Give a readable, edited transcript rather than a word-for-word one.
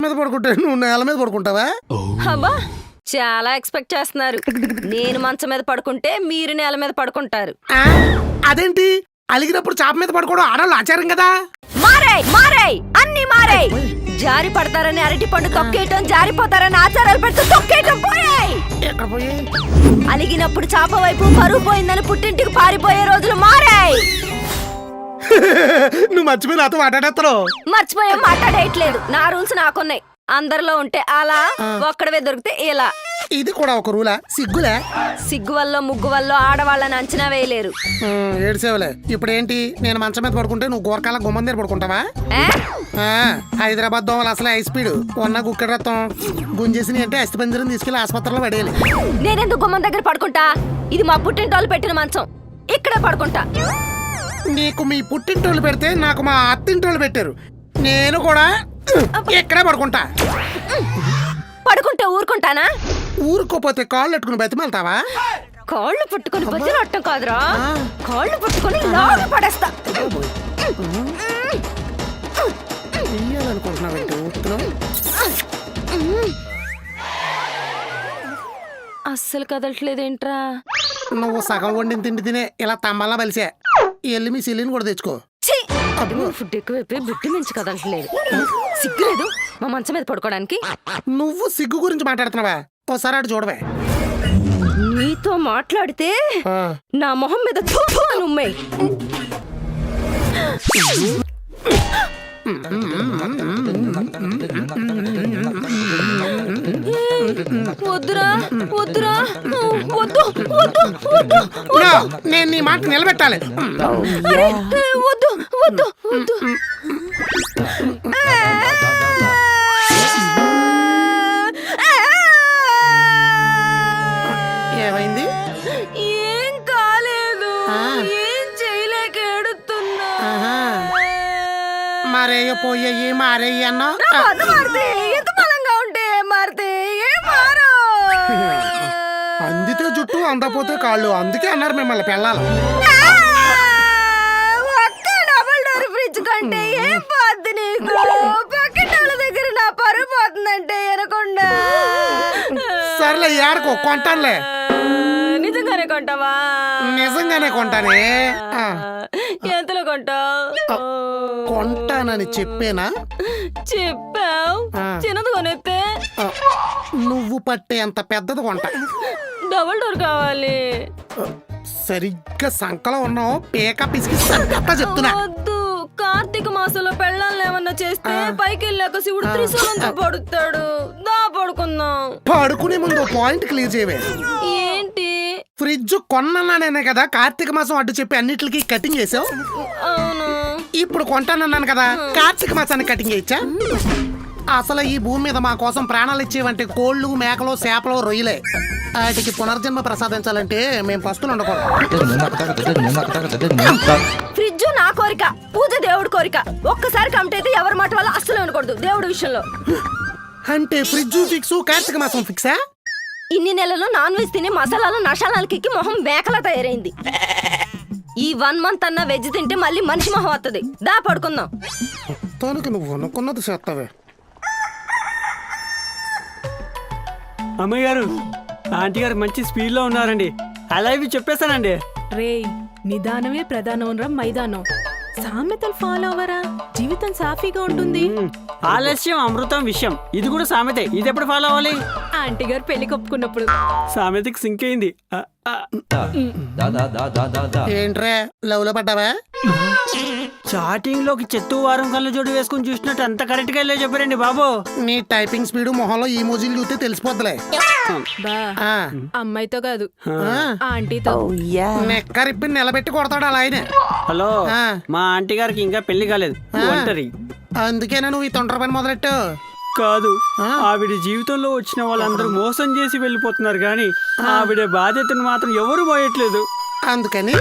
మీద పడుకుంటే నువ్వు నేల మీద పడుకుంటావా? అబ్బా చాలా ఎక్స్పెక్ట్ చేస్తున్నారు. నేను మంచం మీద పడుకుంటే మీరు నేల మీద పడుకుంటారు. అదేంటి అలిగినప్పుడు చాప మీద పడుకోవడం ఆడవాళ్ళు ఆచారం కదా. మారాయి అన్ని మారాయి. జారి పడతారని అరటి పండు తొక్కేయటం, జారిపోతారని ఆచారాలు పెడుతూ తొక్కేయటం పోయాయి. ఎక్కడ పోయి? అలిగినప్పుడు చాప వైపు పరువు పోయిందని పుట్టింటికి పారిపోయే రోజులు మారాయి. నువ్వు మర్చిపోయి నాతో మాట్లాడేస్తున్నావు. మర్చిపోయా మాట్లాడేయట్లేదు. నా రూల్స్ నాకున్నాయి. అందరిలో ఉంటే అలా, ఒక్కడవే దొరికితే ఇలా. ఇది కూడా ఒక రూలా? సిగ్గులే. సిగ్గు వల్ల ముగ్గు వల్ల ఆడవాళ్ళని అంచనా వేయలేరు. ఏడ్చేవలే. ఇప్పుడు ఏంటి, నేను మంచం మీద పడుకుంటే నువ్వు గోరకాల గుమ్మం దగ్గర పడుకుంటావా? హైదరాబాద్ దోమలు అసలే హై స్పీడ్. ఉన్న గుక్కడి రక్తం గుంజేసి అంటే అస్థిపంజరం తీసుకెళ్లి ఆసుపత్రిలో పడేయాలి. నేనెందుకు గుమ్మం దగ్గర పడుకుంటా? ఇది మా పుట్టింటోళ్ళు పెట్టిన మంచం. ఇక్కడే పడుకుంటా. నీకు మీ పుట్టింటోళ్ళు పెడితే నాకు మా అత్తింటోళ్ళు పెట్టారు. నేను కూడా ఎక్కడే పడుకుంటా. పడుకుంటే ఊరుకుంటానా? ఊరుకోపోతే కాళ్ళు పెట్టుకుని బతిమాలతావా? కాళ్ళు పట్టుకుని బతిరట్టం కాదురా, కాళ్ళు పట్టుకుని లాగా పడేస్తా. అస్సలు కదలట్లేదేంట్రా? నువ్వు సగం వండిన తిండి తినే ఇలా తమ్మల్లా బలిసే. వెళ్ళి మీ సిల్లిని కూడా తెచ్చుకో. ఫుడ్ ఎక్కువైపోయి బుట్టి మించి కదలట్లేదు. సిగ్గులేదు మా మంచం మీద పడుకోవడానికి? నువ్వు సిగ్గు గురించి మాట్లాడుతున్నావా? ఓసారి అటు చూడవే. నీతో మాట్లాడితే నా మొహం మీద థూ అని ఉమ్మే. వద్దురా వద్దురా వద్దు వద్దు వద్దు. నేను నీ మాట నిలబెట్టాలి. వద్దు వద్దు వద్దు. ఏమైంది? ఏం కాలేదు. ఏం చేయలేక ఏడుతున్నా. మారేయ పోయి మారేయ అన్నా. ఎంత బలంగా ఉంటే మారితే ఏం మారు. అందితే జుట్టు అందపోతే కాళ్ళు. అందుకే అన్నారు మిమ్మల్ని పెళ్ళాలి. ఒక్క డబుల్ డోర్ ఫ్రిడ్జ్ కంటే ఏం పోద్ది నీకు? పక్కన వాళ్ళ దగ్గర నా పరువు పోతుందంటే ఎనకుండా. సర్లే ఏడకో, కొంటానులే. నిజంగానే కొంటావా? నిజంగానే కొంటానే. ఎంతలో కొంటావు? కొంటానని చెప్పేనా? చెప్పావు. చిన్నది కొనేస్తే నువ్వు పట్టే అంత పెద్దది కొంటా. డబుల్ డోర్ కావాలి. సరిగ్గా సంకలో ఉన్నావు. పేక పిసికి సంకట చెప్తున్నా. వద్దు. కార్తీక మాసంలో పెళ్ళాలను ఏమన్నా చేస్తే పైకి వెళ్ళాక శివుడు త్రిశూలంతో పడుతాడు. దా పడుకుందాం. పడుకునే ముందు పాయింట్ క్లియర్ చేయవే. ఏంటి? ఫ్రిడ్జ్ కొన్నానే కదా కార్తీక మాసం అడ్డు చెప్పి అన్నిటికి కటింగ్ చేసావు. అవును. ఇప్పుడు కొంటానన్నాను కదా, కార్తీక మాసాన్ని కటింగ్ చేయొచ్చా? అసలు ఈ భూమి మీద మా కోసం ప్రాణాలు ఇచ్చేవంటే కోళ్ళు, మేకలు, చేపలు, రొయ్యలే. వాటికి పునర్జన్మ ప్రసాదించాలంటే మేము పస్తులు ఉండకూడదు. ఫ్రిడ్జ్ నా కోరిక, పూజ దేవుడి కోరిక. ఒక్కసారి కమిట్ అయితే ఎవరి మాట వల్ల అస్సలు ఉండకూడదు దేవుడి విషయంలో. అంటే ఫ్రిడ్జ్ ఫిక్స్, కార్తీక మాసం ఫిక్సా? ఇన్ని నెలలు నాన్ వెజ్ తిని మసాలాలు నషాలాలకి మొహం మేకలా తయారైంది. ఈ 1 month అన్న వెజ్ తింటే మళ్ళీ మనిషి మొహం వస్తుంది. దా పడుకుందాం. మొత్తానికి నువ్వు అనుకున్నది చేస్తావే. అమ్మాయి గారు, ఆంటీ గారు మంచి స్పీడ్ లో ఉన్నారండి. అలా ఇవి చెప్పేస్తానండి. రే, నిదానమే ప్రధానం రా మైదానం. సామెతలు ఫాలో అవరా, జీవితం సాఫీగా ఉంటుంది. ఆలస్యం అమృతం విషయం. ఇది కూడా సామెతే. ఇది ఎప్పుడు ఫాలో అవ్వాలి? ఆంటీ గారు పెళ్లి కొప్పుకున్నప్పుడు. సామెతకి సింక్ అయింది. ఏంట్రా లవ్ లో పడ్డావా? చాటింగ్ లోకి చెత్త వారం కళ్ళు జోడు వేసుకుని చూసినట్టు అంత కరెక్ట్ గా చెప్పారండి బాబు. నీ టైపింగ్ స్పీడ్ మొహంలో ఈ మోజీలు చూస్తే తెలిసిపోద్దులే. బా, అమ్మాయితో కాదు ఆంటీతో. నెక్కరిప్పి నిలబెట్టి కొడతాడు అలా ఆయన. హలో, మా ఆంటీ గారికి ఇంకా పెళ్లి కాలేదు, ఒంటరి. అందుకేనా నువ్వు ఈ తొందర పని మొదలెట్టు? కాదు, ఆవిడ జీవితంలో వచ్చిన వాళ్ళందరూ మోసం చేసి వెళ్ళిపోతున్నారు కానీ ఆవిడ బాధ్యతను మాత్రం ఎవరు మోయట్లేదు. అందుకని